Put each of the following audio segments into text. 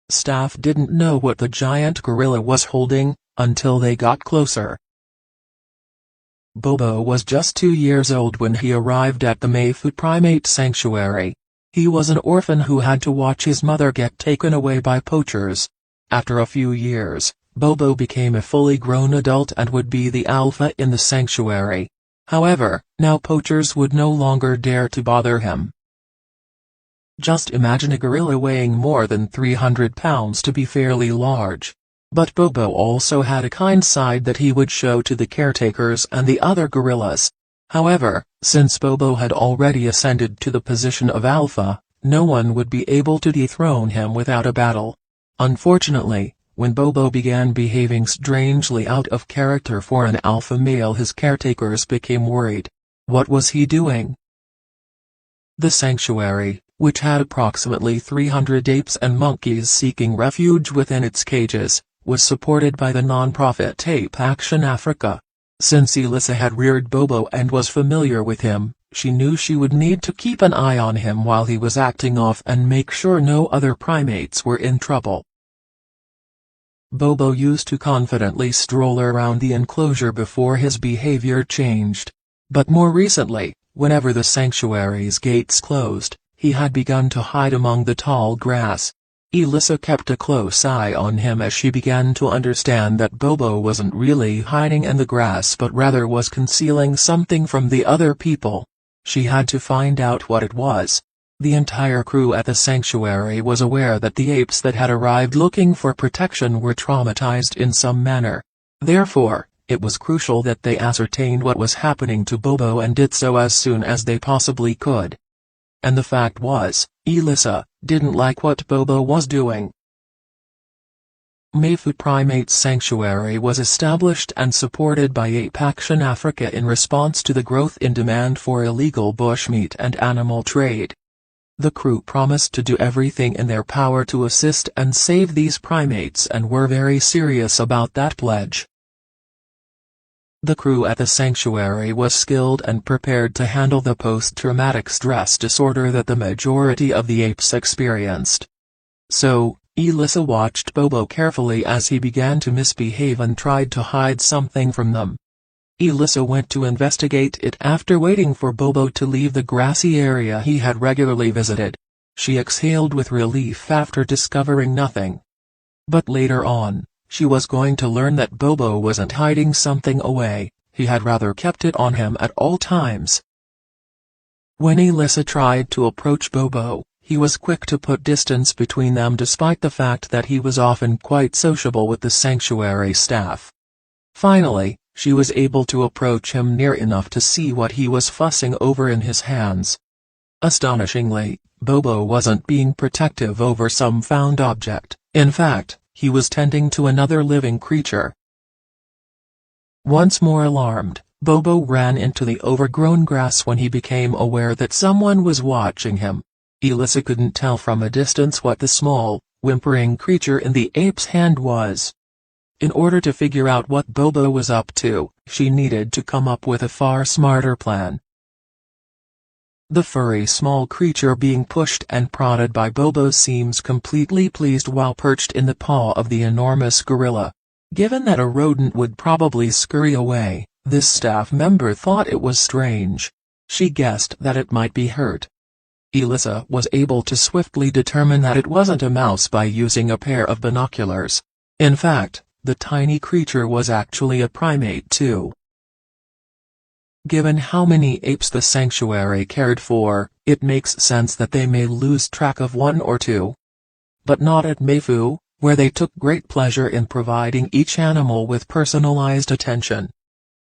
Staff didn't know what the giant gorilla was holding, until they got closer. Bobo was just 2 years old when he arrived at the Mayfu Primate Sanctuary. He was an orphan who had to watch his mother get taken away by poachers. After a few years, Bobo became a fully grown adult and would be the alpha in the sanctuary. However, now poachers would no longer dare to bother him. Just imagine a gorilla weighing more than 300 pounds to be fairly large. But Bobo also had a kind side that he would show to the caretakers and the other gorillas. However, since Bobo had already ascended to the position of alpha, no one would be able to dethrone him without a battle. Unfortunately, when Bobo began behaving strangely out of character for an alpha male, his caretakers became worried. What was he doing? The sanctuary, which had approximately 300 apes and monkeys seeking refuge within its cages, was supported by the non-profit Ape Action Africa. Since Elisa had reared Bobo and was familiar with him, she knew she would need to keep an eye on him while he was acting off and make sure no other primates were in trouble. Bobo used to confidently stroll around the enclosure before his behavior changed. But more recently, whenever the sanctuary's gates closed, he had begun to hide among the tall grass. Elisa kept a close eye on him as she began to understand that Bobo wasn't really hiding in the grass but rather was concealing something from the other people. She had to find out what it was. The entire crew at the sanctuary was aware that the apes that had arrived looking for protection were traumatized in some manner. Therefore, it was crucial that they ascertain what was happening to Bobo and did so as soon as they possibly could. And the fact was, Elisa didn't like what Bobo was doing. Mayfu Primate Sanctuary was established and supported by Ape Action Africa in response to the growth in demand for illegal bushmeat and animal trade. The crew promised to do everything in their power to assist and save these primates and were very serious about that pledge. The crew at the sanctuary was skilled and prepared to handle the post-traumatic stress disorder that the majority of the apes experienced. So, Elisa watched Bobo carefully as he began to misbehave and tried to hide something from them. Elisa went to investigate it after waiting for Bobo to leave the grassy area he had regularly visited. She exhaled with relief after discovering nothing. But later on, she was going to learn that Bobo wasn't hiding something away, he had rather kept it on him at all times. When Elisa tried to approach Bobo, he was quick to put distance between them despite the fact that he was often quite sociable with the sanctuary staff. Finally, she was able to approach him near enough to see what he was fussing over in his hands. Astonishingly, Bobo wasn't being protective over some found object. In fact, he was tending to another living creature. Once more alarmed, Bobo ran into the overgrown grass when he became aware that someone was watching him. Elisa couldn't tell from a distance what the small, whimpering creature in the ape's hand was. In order to figure out what Bobo was up to, she needed to come up with a far smarter plan. The furry small creature being pushed and prodded by Bobo seems completely pleased while perched in the paw of the enormous gorilla. Given that a rodent would probably scurry away, this staff member thought it was strange. She guessed that it might be hurt. Elisa was able to swiftly determine that it wasn't a mouse by using a pair of binoculars. In fact, the tiny creature was actually a primate too. Given how many apes the sanctuary cared for, it makes sense that they may lose track of one or two. But not at Mayfu, where they took great pleasure in providing each animal with personalized attention.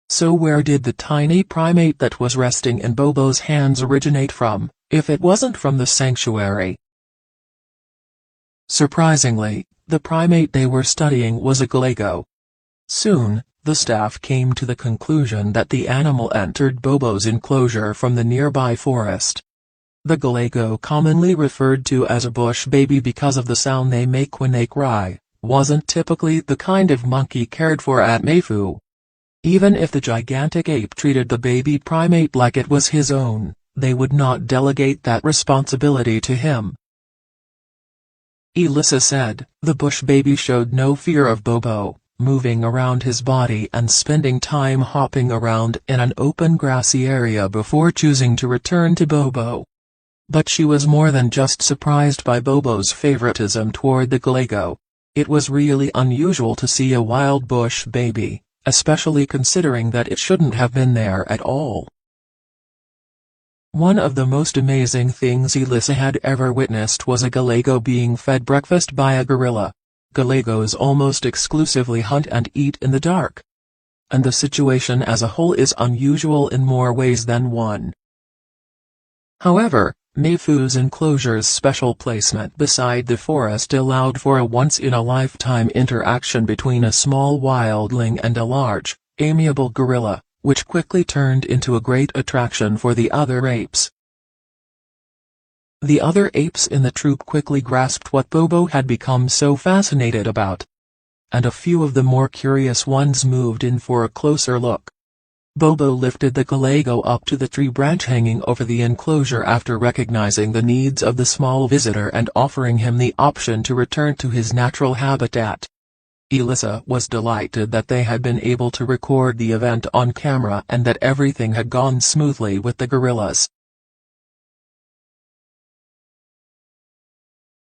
So where did the tiny primate that was resting in Bobo's hands originate from, if it wasn't from the sanctuary? Surprisingly, the primate they were studying was a galago. Soon, the staff came to the conclusion that the animal entered Bobo's enclosure from the nearby forest. The galago, commonly referred to as a bush baby because of the sound they make when they cry, wasn't typically the kind of monkey cared for at Mayfu. Even if the gigantic ape treated the baby primate like it was his own, they would not delegate that responsibility to him. Elissa said. The bush baby showed no fear of Bobo, moving around his body and spending time hopping around in an open grassy area before choosing to return to Bobo. But she was more than just surprised by Bobo's favoritism toward the Galago. It was really unusual to see a wild bush baby, especially considering that it shouldn't have been there at all. One of the most amazing things Elissa had ever witnessed was a Galago being fed breakfast by a gorilla. Galagos almost exclusively hunt and eat in the dark. And the situation as a whole is unusual in more ways than one. However, Mayfu's enclosure's special placement beside the forest allowed for a once-in-a-lifetime interaction between a small wildling and a large, amiable gorilla, which quickly turned into a great attraction for the other apes. The other apes in the troop quickly grasped what Bobo had become so fascinated about. And a few of the more curious ones moved in for a closer look. Bobo lifted the Galago up to the tree branch hanging over the enclosure after recognizing the needs of the small visitor and offering him the option to return to his natural habitat. Elissa was delighted that they had been able to record the event on camera and that everything had gone smoothly with the gorillas.